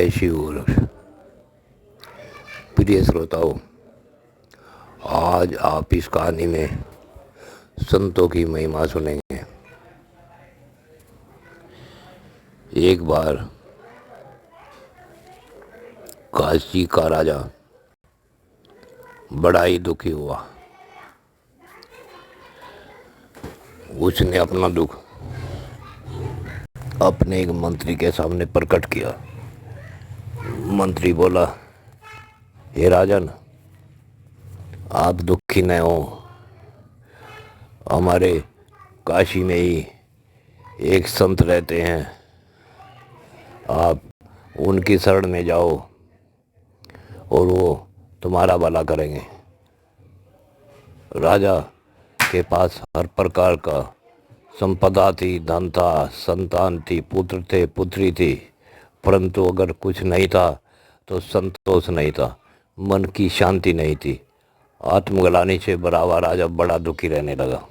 जय शिव गुरु। प्रिय श्रोताओं, आज आप इस कहानी में संतों की महिमा सुनेंगे। एक बार काशी का राजा बड़ा ही दुखी हुआ। उसने अपना दुख अपने एक मंत्री के सामने प्रकट किया। मंत्री बोला, हे राजन, आप दुखी न हो। हमारे काशी में ही एक संत रहते हैं, आप उनकी शरण में जाओ और वो तुम्हारा भला करेंगे। राजा के पास हर प्रकार का संपदा थी, धन था, संतान थी, पुत्र थे, पुत्री थी, परंतु अगर कुछ नहीं था तो संतोष नहीं था, मन की शांति नहीं थी। आत्मग्लानि से भरा हुआ राजा बड़ा दुखी रहने लगा।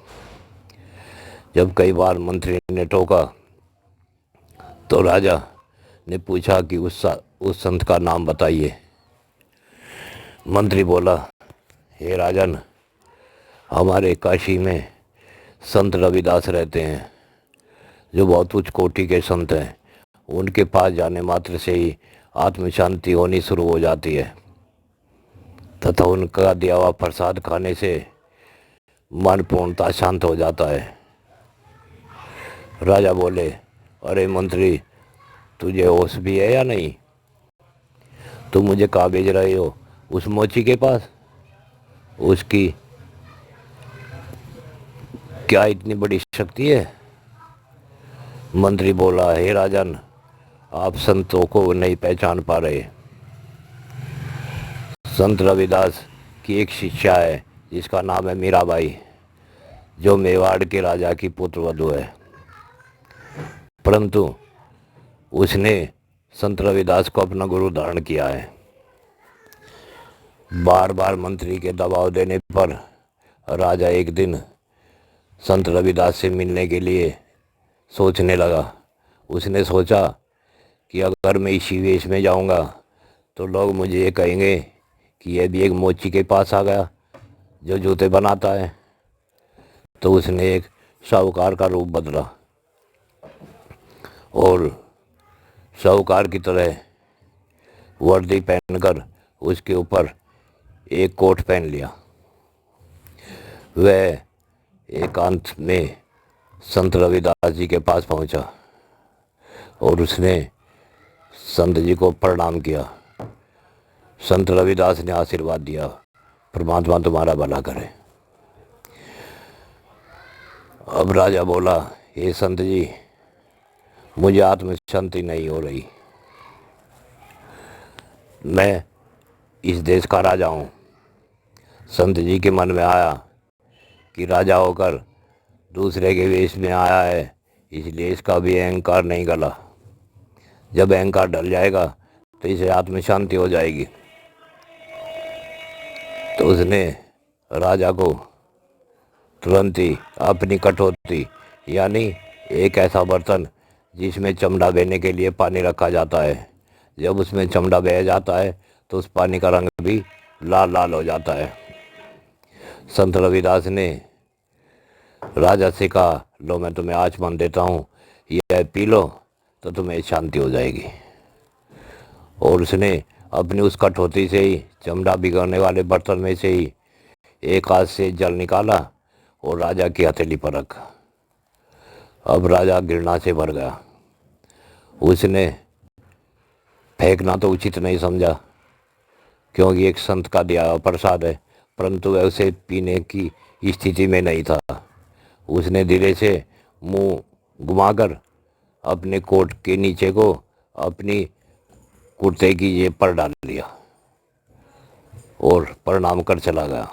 जब कई बार मंत्री ने टोका तो राजा ने पूछा कि उस संत का नाम बताइए। मंत्री बोला, हे राजन, हमारे काशी में संत रविदास रहते हैं, जो बहुत उच्च कोटि के संत हैं। उनके पास जाने मात्र से ही आत्म शांति होनी शुरू हो जाती है तथा उनका दिया हुआ प्रसाद खाने से मन पूर्णतः शांत हो जाता है। राजा बोले, अरे मंत्री, तुझे होश भी है या नहीं? तुम मुझे कहाँ भेज रहे हो? उस मोची के पास? उसकी क्या इतनी बड़ी शक्ति है? मंत्री बोला, हे राजन, आप संतों को नहीं पहचान पा रहे। संत रविदास की एक शिष्या है जिसका नाम है मीराबाई, जो मेवाड़ के राजा की पुत्रवधू है, परंतु उसने संत रविदास को अपना गुरु धारण किया है। बार बार मंत्री के दबाव देने पर राजा एक दिन संत रविदास से मिलने के लिए सोचने लगा। उसने सोचा कि अगर मैं इसी वेश में जाऊंगा तो लोग मुझे ये कहेंगे कि यह भी एक मोची के पास आ गया जो जूते बनाता है। तो उसने एक साहूकार का रूप बदला और साहूकार की तरह वर्दी पहनकर उसके ऊपर एक कोट पहन लिया। वह एकांत में संत रविदास जी के पास पहुंचा और उसने संत जी को प्रणाम किया। संत रविदास ने आशीर्वाद दिया, परमात्मा तुम्हारा भला करे। अब राजा बोला, हे संत जी, मुझे आत्म शांति नहीं हो रही। मैं इस देश का राजा हूँ। संत जी के मन में आया कि राजा होकर दूसरे के वेश में आया है, इसलिए इसका भी अहंकार नहीं गला। जब अहंकार ढल जाएगा तो इसे आत्म शांति हो जाएगी। तो उसने राजा को तुरंत ही अपनी कठौती, यानी एक ऐसा बर्तन जिसमें चमड़ा बहने के लिए पानी रखा जाता है, जब उसमें चमड़ा बह जाता है तो उस पानी का रंग भी लाल लाल हो जाता है। संत रविदास ने राजा से कहा, लो मैं तुम्हें आचमन देता हूँ, यह पी लो तो तुम्हें शांति हो जाएगी। और उसने अपनी उस कठौती से ही, चमड़ा भिगोने वाले बर्तन में से ही, एक हाथ से जल निकाला और राजा की हथेली पर रखा। अब राजा घृणा से भर गया। उसने फेंकना तो उचित नहीं समझा, क्योंकि एक संत का दिया हुआ प्रसाद है, परंतु वह उसे पीने की स्थिति में नहीं था। उसने धीरे से मुंह घुमाकर अपने कोट के नीचे को अपनी कुर्ते की जेब पर डाल लिया और प्रणाम कर चला गया।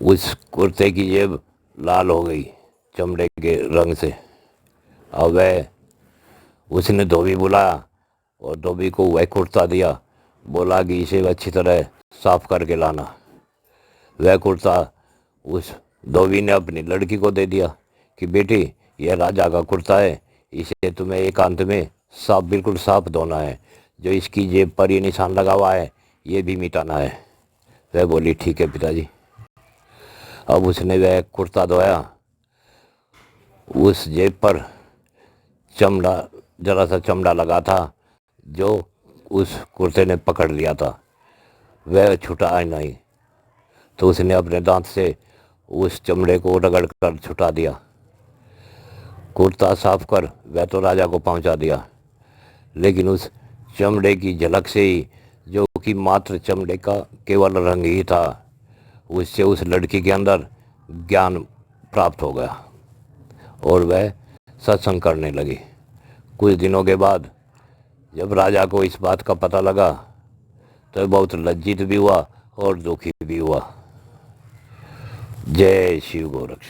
उस कुर्ते की जेब लाल हो गई चमड़े के रंग से। अब वह उसने धोबी बुलाया और धोबी को वह कुर्ता दिया, बोला कि इसे अच्छी तरह साफ करके लाना। वह कुर्ता उस धोबी ने अपनी लड़की को दे दिया कि बेटी, यह राजा का कुर्ता है, इसे तुम्हें एकांत में साफ, बिल्कुल साफ धोना है। जो इसकी जेब पर ये निशान लगा हुआ है ये भी मिटाना है। वह बोली ठीक है पिताजी। अब उसने वह कुर्ता धोया। उस जेब पर चमड़ा, जरा सा चमड़ा लगा था जो उस कुर्ते ने पकड़ लिया था, वह छुटा नहीं। तो उसने अपने दांत से उस चमड़े को रगड़ कर छुटा दिया। कुर्ता साफ कर वह तो राजा को पहुंचा दिया, लेकिन उस चमड़े की झलक से ही, जो कि मात्र चमड़े का केवल रंग ही था, उससे उस लड़की के अंदर ज्ञान प्राप्त हो गया और वह सत्संग करने लगी। कुछ दिनों के बाद जब राजा को इस बात का पता लगा तो बहुत लज्जित भी हुआ और दुखी भी हुआ। जय शिव गोरक्ष।